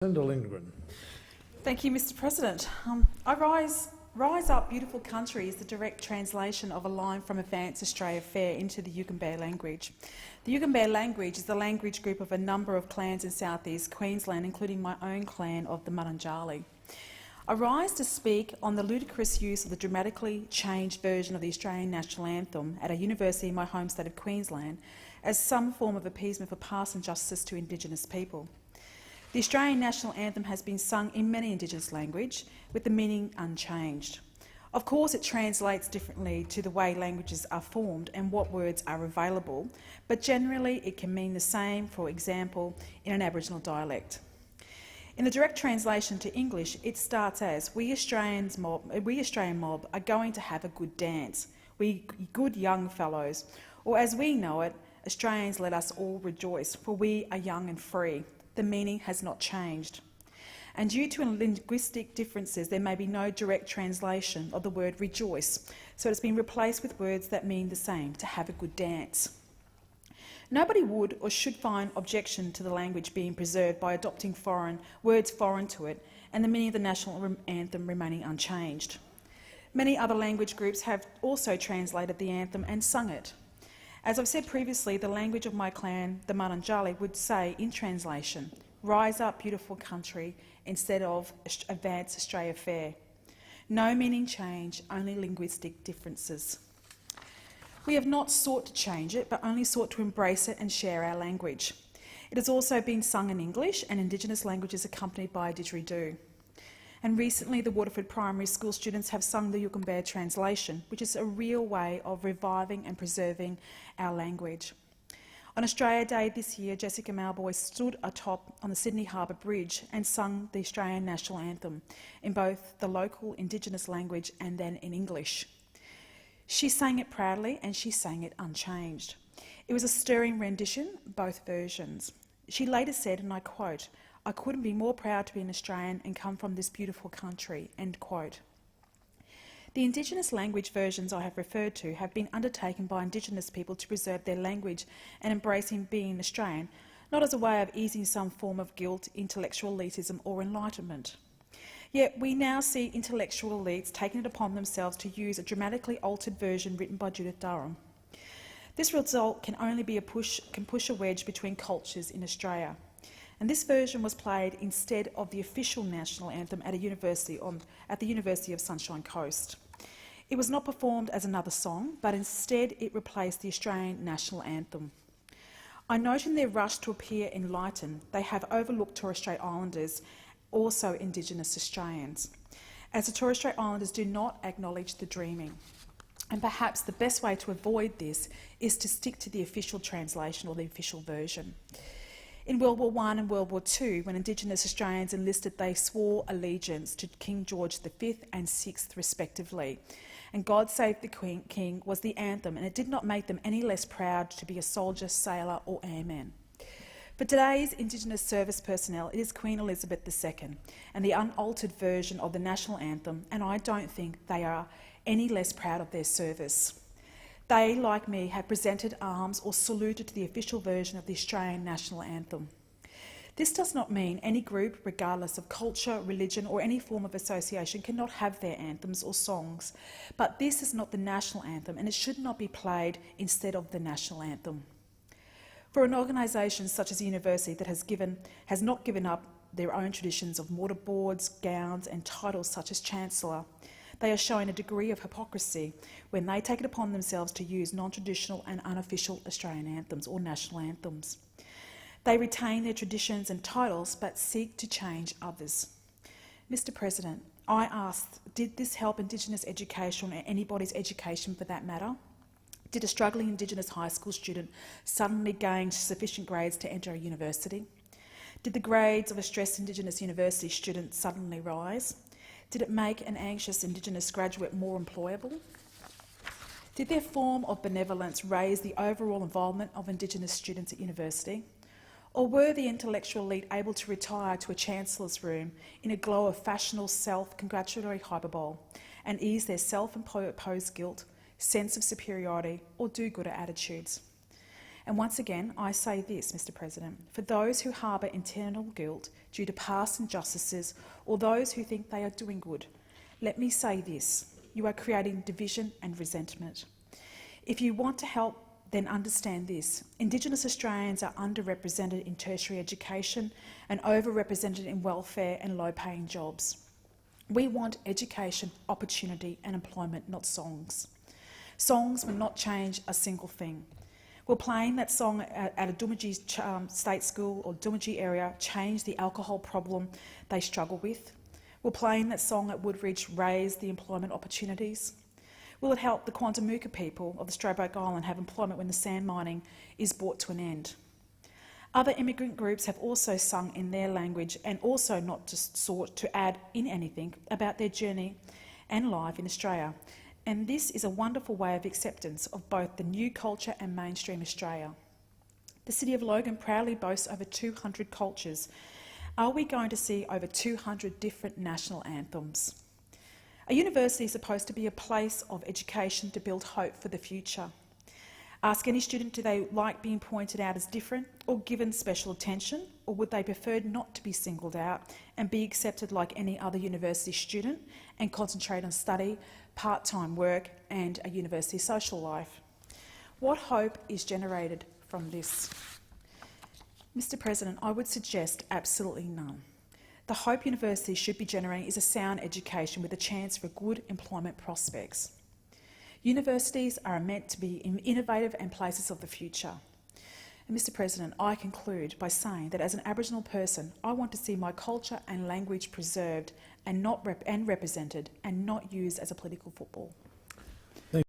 Senator Lindgren. Thank you, Mr. President. Rise Up, Beautiful Country is the direct translation of a line from Advance Australia Fair into the Yugambeh language. The Yugambeh language is the language group of a number of clans in southeast Queensland, including my own clan of the Mudunjali. I rise to speak on the ludicrous use of the dramatically changed version of the Australian National Anthem at a university in my home state of Queensland as some form of appeasement for past injustice to Indigenous people. The Australian National Anthem has been sung in many Indigenous languages, with the meaning unchanged. Of course, it translates differently to the way languages are formed and what words are available, but generally it can mean the same, for example, in an Aboriginal dialect. In the direct translation to English, it starts as, we Australian mob are going to have a good dance, we good young fellows, or as we know it, Australians, let us all rejoice, for we are young and free. The meaning has not changed. And due to linguistic differences, there may be no direct translation of the word rejoice, so it's been replaced with words that mean the same, to have a good dance. Nobody would or should find objection to the language being preserved by adopting words foreign to it and the meaning of the national anthem remaining unchanged. Many other language groups have also translated the anthem and sung it. As I've said previously, the language of my clan, the Mudunjali, would say in translation, rise up beautiful country, instead of Advance Australia Fair. No meaning change, only linguistic differences. We have not sought to change it, but only sought to embrace it and share our language. It has also been sung in English and Indigenous languages accompanied by a didgeridoo. And recently the Waterford Primary School students have sung the Yugambeh translation, which is a real way of reviving and preserving our language. On Australia Day this year, Jessica Malboy stood atop on the Sydney Harbour Bridge and sung the Australian National Anthem in both the local Indigenous language and then in English. She sang it proudly and she sang it unchanged. It was a stirring rendition, both versions. She later said, and I quote, "I couldn't be more proud to be an Australian and come from this beautiful country," end quote. The Indigenous language versions I have referred to have been undertaken by Indigenous people to preserve their language and embracing being Australian, not as a way of easing some form of guilt, intellectual elitism or enlightenment. Yet we now see intellectual elites taking it upon themselves to use a dramatically altered version written by Judith Durham. This result can only be push a wedge between cultures in Australia. And this version was played instead of the official national anthem at the University of Sunshine Coast. It was not performed as another song, but instead it replaced the Australian national anthem. I note in their rush to appear enlightened, they have overlooked Torres Strait Islanders, also Indigenous Australians, as the Torres Strait Islanders do not acknowledge the dreaming. And perhaps the best way to avoid this is to stick to the official translation or the official version. In World War I and World War II, when Indigenous Australians enlisted, they swore allegiance to King George V and VI respectively. And God Save the King was the anthem, and it did not make them any less proud to be a soldier, sailor or airman. For today's Indigenous service personnel, it is Queen Elizabeth II and the unaltered version of the national anthem, and I don't think they are any less proud of their service. They, like me, have presented arms or saluted to the official version of the Australian National Anthem. This does not mean any group, regardless of culture, religion or any form of association, cannot have their anthems or songs. But this is not the national anthem and it should not be played instead of the national anthem. For an organisation such as the university that has not given up their own traditions of mortarboards, gowns and titles such as Chancellor, they are showing a degree of hypocrisy when they take it upon themselves to use non-traditional and unofficial Australian anthems or national anthems. They retain their traditions and titles but seek to change others. Mr. President, I asked, did this help Indigenous education or anybody's education for that matter? Did a struggling Indigenous high school student suddenly gain sufficient grades to enter a university? Did the grades of a stressed Indigenous university student suddenly rise? Did it make an anxious Indigenous graduate more employable? Did their form of benevolence raise the overall involvement of Indigenous students at university? Or were the intellectual elite able to retire to a Chancellor's room in a glow of fashionable self-congratulatory hyperbole and ease their self-imposed guilt, sense of superiority or do-gooder attitudes? And once again, I say this, Mr. President, for those who harbour internal guilt due to past injustices or those who think they are doing good, let me say this: you are creating division and resentment. If you want to help, then understand this: Indigenous Australians are underrepresented in tertiary education and overrepresented in welfare and low-paying jobs. We want education, opportunity and employment, not songs. Songs will not change a single thing. Will playing that song at a Doomadgee State School or Doomadgee area change the alcohol problem they struggle with? Will playing that song at Woodridge raise the employment opportunities? Will it help the Quandamooka people of the Stradbroke Island have employment when the sand mining is brought to an end? Other immigrant groups have also sung in their language and also not just sought to add in anything about their journey and life in Australia. And this is a wonderful way of acceptance of both the new culture and mainstream Australia. The City of Logan proudly boasts over 200 cultures. Are we going to see over 200 different national anthems? A university is supposed to be a place of education to build hope for the future. Ask any student, do they like being pointed out as different or given special attention, or would they prefer not to be singled out and be accepted like any other university student and concentrate on study, part-time work and a university social life? What hope is generated from this? Mr. President, I would suggest absolutely none. The hope universities should be generating is a sound education with a chance for good employment prospects. Universities are meant to be innovative and places of the future. And Mr. President, I conclude by saying that as an Aboriginal person, I want to see my culture and language preserved and represented and not used as a political football.